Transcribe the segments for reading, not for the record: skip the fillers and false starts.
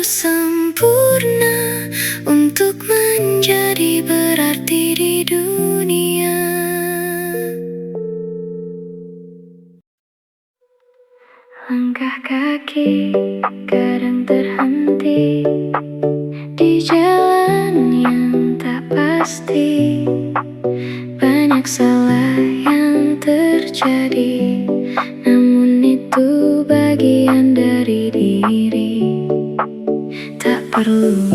harus sempurna untuk menjadi berarti di dunia. Langkah kaki kadang terhenti di jalan yang tak pasti. Banyak salah yang terjadi, namun itu bagian dari diri. Tak perlu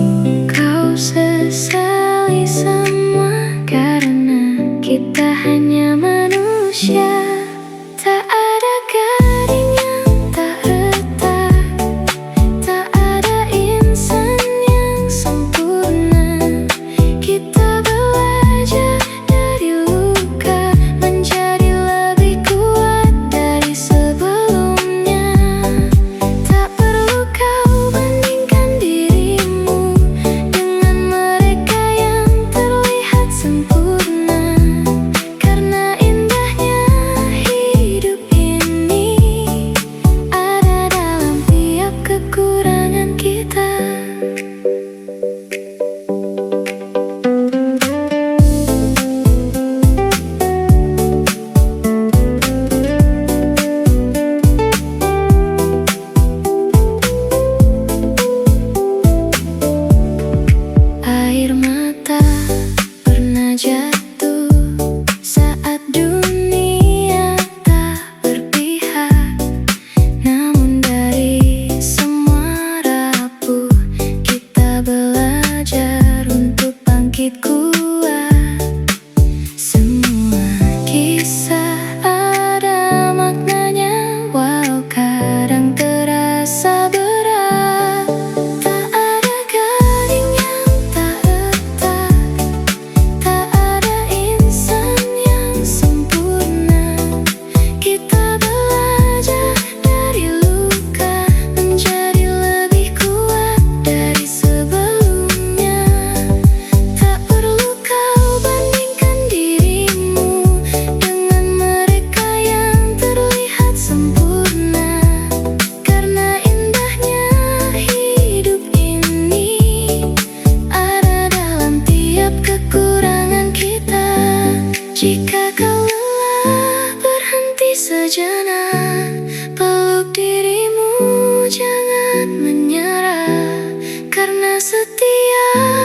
kau sesali semua, karena kita hanya manusia. Tak ada gading yang tak retak, tak ada insan yang sempurna. Kita belajar dari luka, menjadi lebih kuat dari sebelumnya. Tak perlu kau bandingkan dirimu dengan mereka yang terlihat sempurna, karena indahnya hidup ini ada dalam tiap kekurangan kita. Air mata pernah jatuh saat dunia tak berpihak, namun dari semua rapuh kita belajar untuk bangkit kuat. Semua kisah ada maknanya, walau kadang terasa berat. Tak ada gading yang tak retak, tak ada insan yang sempurna. Kita belajar dari luka, menjadi lebih kuat dari sebelumnya. Tak perlu kau bandingkan dirimu dengan mereka yang terlihat sempurna, karena indahnya hidup ini ada dalam tiap kekurangan kita. Jika kau lelah, berhenti sejenak, peluk dirimu, jangan menyerah, karena setiap